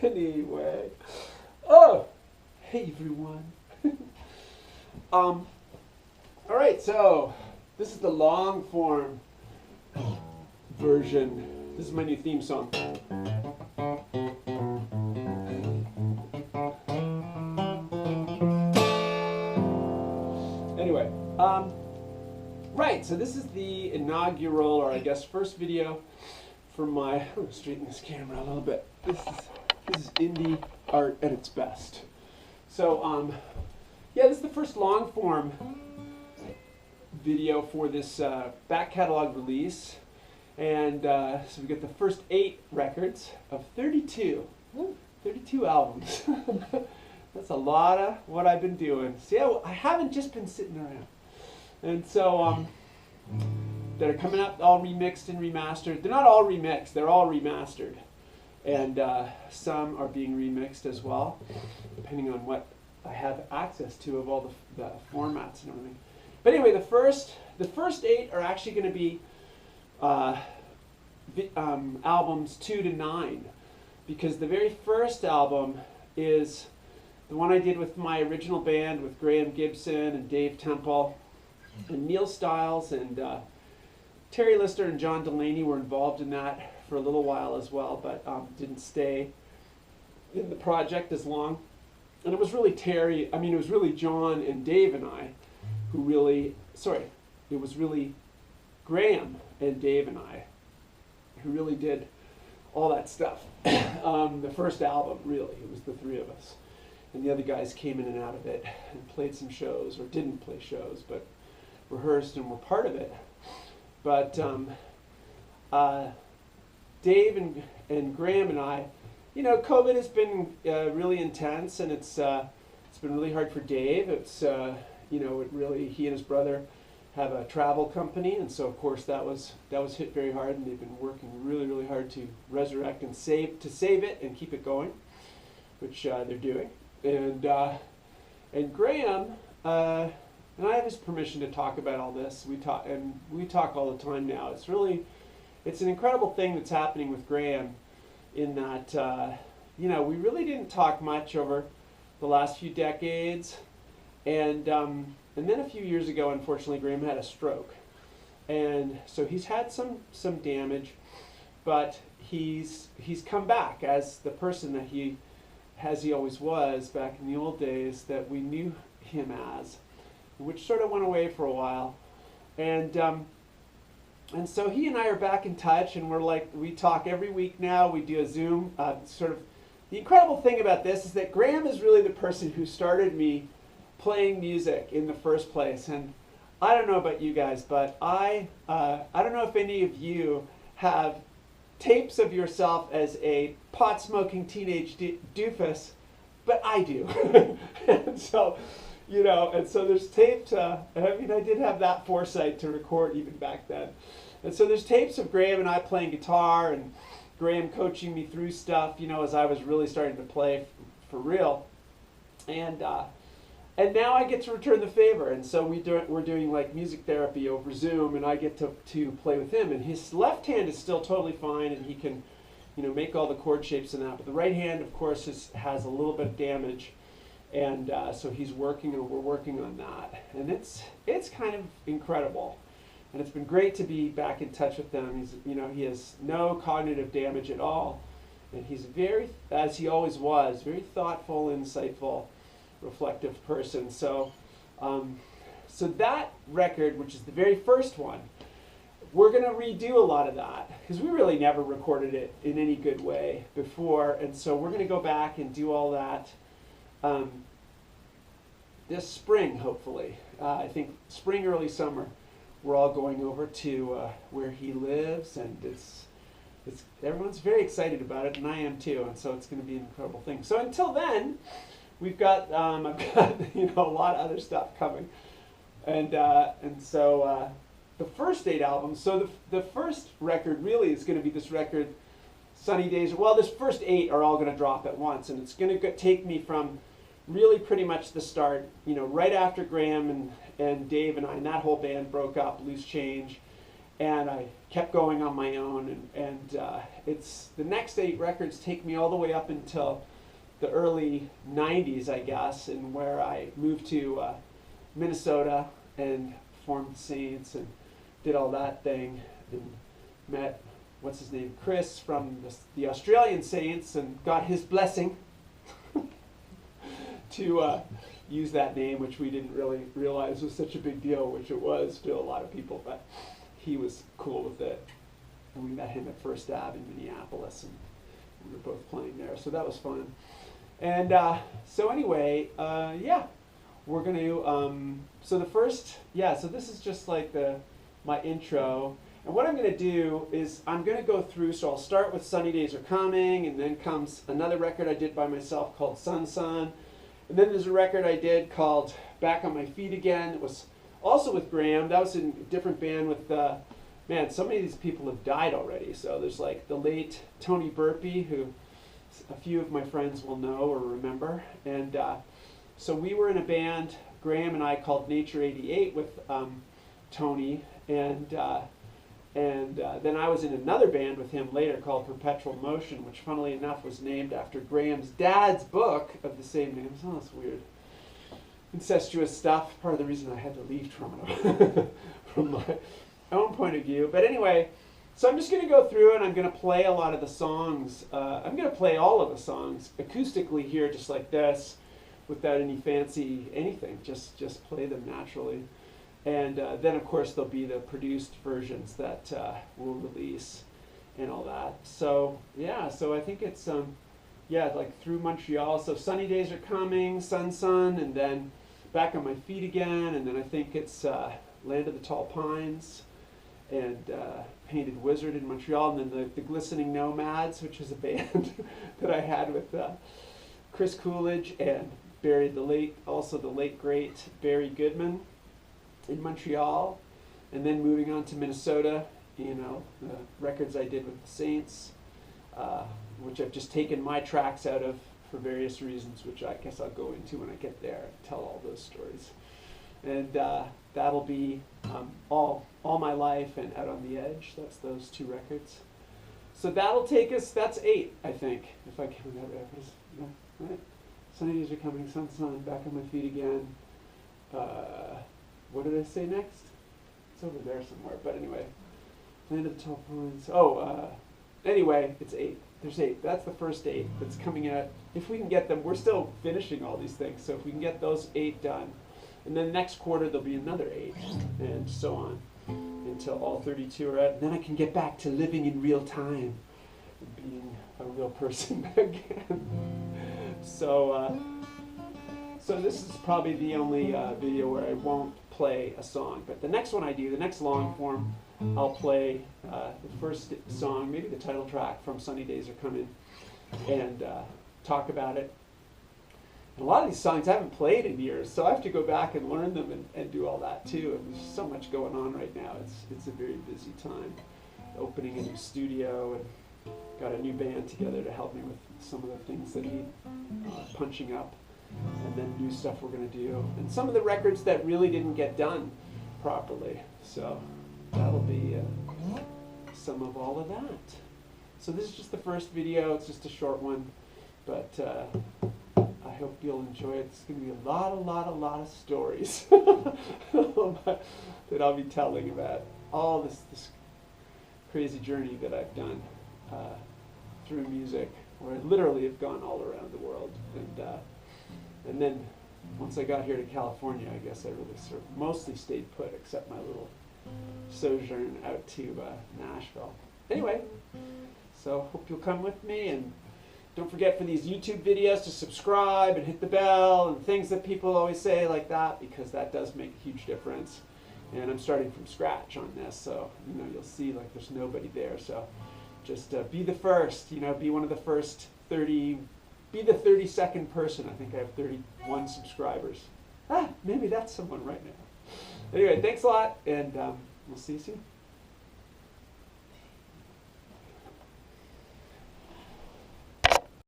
Anyway. Oh, hey everyone. All right, so this is the long form version. This is my new theme song. Anyway, right, so this is the inaugural, or I guess first video for my, I'm going to straighten this camera a little bit. This is indie art at its best. So, yeah, this is the first long form video for this back catalog release. And so we get the first 8 records of 32. 32 albums. That's a lot of what I've been doing. See, I haven't just been sitting around. And so, that are coming up all remixed and remastered. They're not all remixed, they're all remastered. And some are being remixed as well, depending on what I have access to of all the formats and everything. But anyway, the first 8 are actually going to be albums 2 to 9, because the very first album is the one I did with my original band with Graham Gibson and Dave Temple and Neil Stiles, and Terry Lister and John Delaney were involved in that for a little while as well, but didn't stay in the project as long. And it was really it was really John and Dave and I who really, it was really Graham and Dave and I who really did all that stuff. The first album, really, it was the 3 of us. And the other guys came in and out of it and played some shows, or didn't play shows, but rehearsed and were part of it. But Dave and Graham and I, COVID has been really intense, and it's been really hard for Dave. It's he and his brother have a travel company, and so of course that was hit very hard, and they've been working really hard to resurrect and save it and keep it going, which they're doing. And Graham and I have his permission to talk about all this. We talk all the time now. It's an incredible thing that's happening with Graham, in that we really didn't talk much over the last few decades, and then a few years ago, unfortunately, Graham had a stroke, and so he's had some damage, but he's come back as the person that he always was back in the old days that we knew him as, which sort of went away for a while, and so he and I are back in touch, and we talk every week now. We do a Zoom. The incredible thing about this is that Graham is really the person who started me playing music in the first place. And I don't know about you guys, but I don't know if any of you have tapes of yourself as a pot-smoking teenage doofus, but I do. And so, there's tapes. I did have that foresight to record even back then. And so there's tapes of Graham and I playing guitar, and Graham coaching me through stuff, as I was really starting to play for real. And now I get to return the favor. And so we're doing like music therapy over Zoom, and I get to play with him. And his left hand is still totally fine, and he can, make all the chord shapes and that. But the right hand, of course, has a little bit of damage. And so he's working, and we're working on that. And it's kind of incredible. And it's been great to be back in touch with them. He has no cognitive damage at all. And he's very, as he always was, very thoughtful, insightful, reflective person. So that record, which is the very first one, we're going to redo a lot of that, because we really never recorded it in any good way before. And so we're going to go back and do all that this spring, hopefully. I think spring, early summer. We're all going over to where he lives, and everyone's very excited about it, and I am too. And so it's going to be an incredible thing. So until then, I've got a lot of other stuff coming, and so the first 8 albums. So the first record really is going to be this record, Sunny Days. Well, this first 8 are all going to drop at once, and it's going to take me from really pretty much the start, right after Graham and Dave and I and that whole band broke up, Loose Change, and I kept going on my own, and it's the next 8 records take me all the way up until the early 90s, I guess, and where I moved to Minnesota and formed the Saints and did all that thing and met, what's his name, Chris from the Australian Saints, and got his blessing to use that name, which we didn't really realize was such a big deal, which it was to a lot of people, but he was cool with it. And we met him at First Ave in Minneapolis, and we were both playing there, so that was fun. And so anyway, yeah, we're going to, so the first, so this is just like my intro. And what I'm going to do is I'm going to go through, so I'll start with Sunny Days Are Coming, and then comes another record I did by myself called Sun Sun. And then there's a record I did called Back on My Feet Again. It was also with Graham. That was in a different band with, man, so many of these people have died already. So there's like the late Tony Burpee, who a few of my friends will know or remember. And so we were in a band, Graham and I, called Nature 88 with Tony. And then I was in another band with him later called Perpetual Motion, which funnily enough was named after Graham's dad's book of the same name. So that's weird. Incestuous stuff, part of the reason I had to leave Toronto from my own point of view. But anyway, so I'm just going to go through and I'm going to play a lot of the songs. I'm going to play all of the songs acoustically here, just like this, without any fancy anything. Just play them naturally. And then, of course, there'll be the produced versions that we'll release and all that. So, yeah, so I think it's, like Through Montreal. So Sunny Days Are Coming, Sun Sun, and then Back on My Feet Again. And then I think it's Land of the Tall Pines and Painted Wizard in Montreal. And then the Glistening Nomads, which is a band that I had with Chris Coolidge and the late, great Barry Goodman in Montreal, and then moving on to Minnesota, the records I did with the Saints, which I've just taken my tracks out of for various reasons, which I guess I'll go into when I get there and tell all those stories. And that'll be all My Life and Out on the Edge. That's those 2 records. So that'll take us, that's 8, I think, if I count that right. Yeah, right. Sunny Days Are Coming, Sun Sun, Back on My Feet Again. What did I say next? It's over there somewhere. But anyway, Land of the Tall Pines. Anyway, it's 8. There's 8. That's the first 8 that's coming out. If we can get them, we're still finishing all these things. So if we can get those 8 done, and then next quarter there'll be another 8, and so on, until all 32 are out. And then I can get back to living in real time, and being a real person again. So this is probably the only video where I won't play a song. But the next one I do, the next long form, I'll play the first song, maybe the title track from Sunny Days Are Coming, and talk about it. And a lot of these songs I haven't played in years, so I have to go back and learn them and do all that too. And there's so much going on right now. It's a very busy time. Opening a new studio and got a new band together to help me with some of the things that need punching up. And then new stuff we're going to do. And some of the records that really didn't get done properly. So that'll be some of all of that. So this is just the first video. It's just a short one. But I hope you'll enjoy it. It's going to be a lot of stories that I'll be telling about all this crazy journey that I've done through music, where I literally have gone all around the world. And then once I got here to California, I guess I really sort of mostly stayed put, except my little sojourn out to Nashville. Anyway, so hope you'll come with me, and don't forget for these YouTube videos to subscribe and hit the bell and things that people always say like that, because that does make a huge difference. And I'm starting from scratch on this, so you'll see like there's nobody there. So just be the first, be one of the first 30. Be the 32nd person. I think I have 31 subscribers. Maybe that's someone right now. Anyway, thanks a lot, and we'll see you soon.